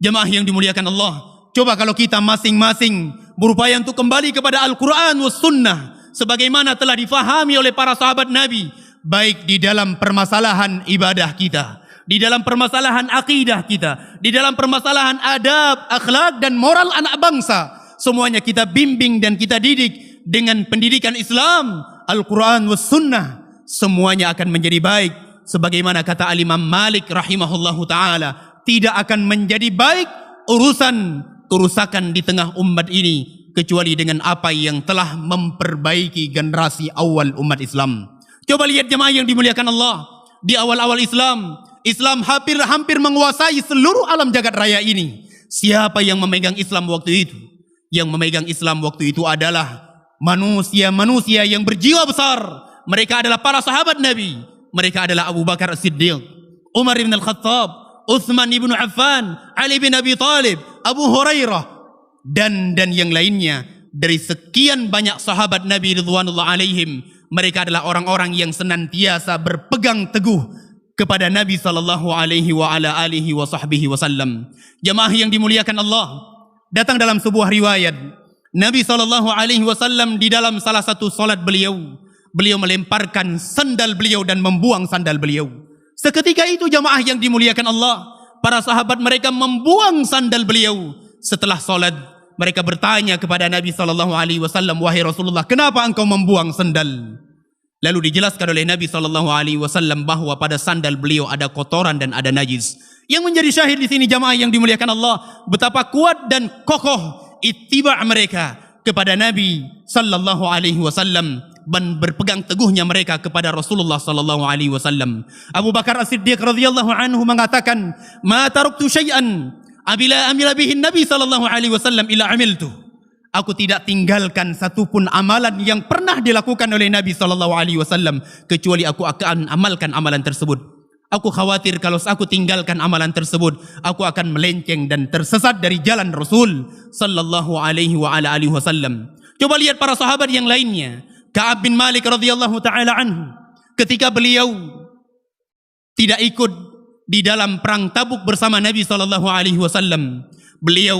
Jemaah yang dimuliakan Allah, coba kalau kita masing-masing berupaya untuk kembali kepada Al-Quran was sunnah sebagaimana telah difahami oleh para sahabat Nabi, baik di dalam permasalahan ibadah kita, di dalam permasalahan akidah kita, di dalam permasalahan adab, akhlak dan moral anak bangsa. Semuanya kita bimbing dan kita didik dengan pendidikan Islam, Al-Quran was sunnah. Semuanya akan menjadi baik. Sebagaimana kata Al-Imam Malik rahimahullahu ta'ala, tidak akan menjadi baik urusan kerusakan di tengah umat ini kecuali dengan apa yang telah memperbaiki generasi awal umat Islam. Coba lihat jemaah yang dimuliakan Allah, di awal-awal Islam hampir menguasai seluruh alam jagat raya ini. Siapa yang memegang Islam waktu itu? Yang memegang Islam waktu itu adalah manusia-manusia yang berjiwa besar. Mereka adalah para sahabat Nabi. Mereka adalah Abu Bakar As-Siddiq, Umar ibn Al-Khattab, Uthman ibn Affan, Ali bin Abi Talib, Abu Hurairah, dan yang lainnya. Dari sekian banyak sahabat Nabi ridwanullah alaihim, mereka adalah orang-orang yang senantiasa berpegang teguh kepada Nabi sallallahu alaihi wa ala alihi wa sahbihi wasallam. Jemaah yang dimuliakan Allah, datang dalam sebuah riwayat, Nabi sallallahu alaihi wasallam di dalam salah satu salat beliau melemparkan sandal beliau dan membuang sandal beliau. Seketika itu jemaah yang dimuliakan Allah, para sahabat mereka membuang sandal beliau. Setelah salat, mereka bertanya kepada Nabi sallallahu alaihi wasallam, "Wahai Rasulullah, kenapa engkau membuang sandal?" Lalu dijelaskan oleh Nabi sallallahu alaihi wasallam bahwa pada sandal beliau ada kotoran dan ada najis. Yang menjadi syahid di sini jamaah yang dimuliakan Allah, betapa kuat dan kokoh ittiba' mereka kepada Nabi sallallahu alaihi wasallam dan berpegang teguhnya mereka kepada Rasulullah sallallahu alaihi wasallam. Abu Bakar As-Siddiq radhiyallahu anhu mengatakan, "Ma taraktu syai'an amila bihi Nabi sallallahu alaihi wasallam illa amiltu." Aku tidak tinggalkan satupun amalan yang pernah dilakukan oleh Nabi sallallahu alaihi wasallam kecuali aku akan amalkan amalan tersebut. Aku khawatir kalau aku tinggalkan amalan tersebut, aku akan melenceng dan tersesat dari jalan Rasul sallallahu alaihi wa ala alihi wasallam. Coba lihat para sahabat yang lainnya. Ka'ab bin Malik radhiyallahu taala anhu, ketika beliau tidak ikut di dalam perang Tabuk bersama Nabi sallallahu alaihi wasallam, beliau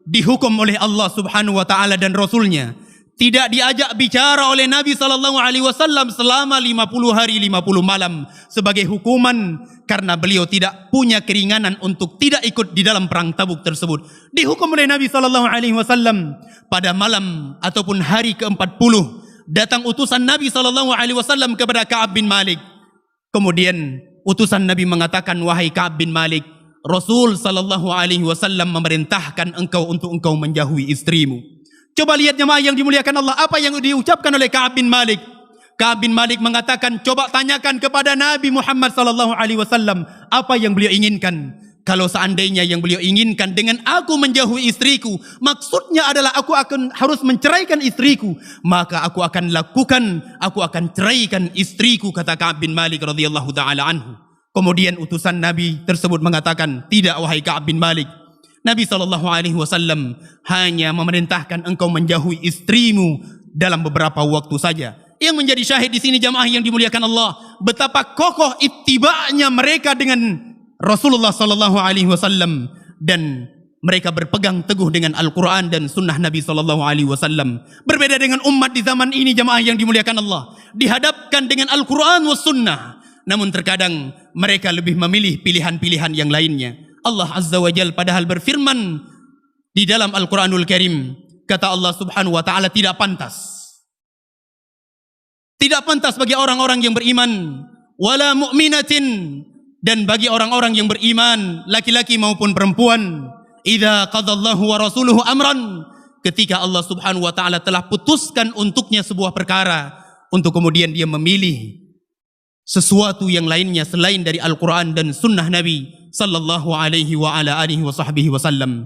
dihukum oleh Allah Subhanahu wa taala dan Rasulnya tidak diajak bicara oleh Nabi sallallahu alaihi wasallam selama 50 hari 50 malam sebagai hukuman karena beliau tidak punya keringanan untuk tidak ikut di dalam perang Tabuk tersebut. Dihukum oleh Nabi sallallahu alaihi wasallam pada malam ataupun hari ke-40 datang utusan Nabi sallallahu alaihi wasallam kepada Ka'ab bin Malik. Kemudian utusan Nabi mengatakan, "Wahai Ka'ab bin Malik, Rasul sallallahu alaihi wasallam memerintahkan engkau untuk engkau menjauhi istrimu." Coba lihat jemaah yang dimuliakan Allah, apa yang diucapkan oleh Ka'ab bin Malik. Ka'ab bin Malik mengatakan, "Coba tanyakan kepada Nabi Muhammad sallallahu alaihi wasallam apa yang beliau inginkan. Kalau seandainya yang beliau inginkan dengan aku menjauhi istriku, maksudnya adalah aku akan harus menceraikan istriku, maka aku akan ceraikan istriku," kata Ka'ab bin Malik radhiyallahu taala anhu. Kemudian utusan Nabi tersebut mengatakan, "Tidak wahai Ka'ab bin Malik. Nabi sallallahu alaihi wasallam hanya memerintahkan engkau menjauhi istrimu dalam beberapa waktu saja." Yang menjadi syahid di sini jamaah yang dimuliakan Allah, betapa kokoh ittiba'nya mereka dengan Rasulullah sallallahu alaihi wasallam dan mereka berpegang teguh dengan Al-Quran dan sunnah Nabi sallallahu alaihi wasallam. Berbeda dengan umat di zaman ini jamaah yang dimuliakan Allah, dihadapkan dengan Al-Quran was sunnah, namun terkadang mereka lebih memilih pilihan-pilihan yang lainnya. Allah Azza wa Jalla padahal berfirman di dalam Al-Quranul Karim, kata Allah Subhanahu wa taala, tidak pantas bagi orang-orang yang beriman, wala mu'minatin, dan bagi orang-orang yang beriman laki-laki maupun perempuan, idza qadallahu wa rasuluhu amran, ketika Allah Subhanahu wa taala telah putuskan untuknya sebuah perkara, untuk kemudian dia memilih sesuatu yang lainnya selain dari Al-Quran dan sunnah Nabi sallallahu alaihi wa ala alihi wa sahbihi wasallam.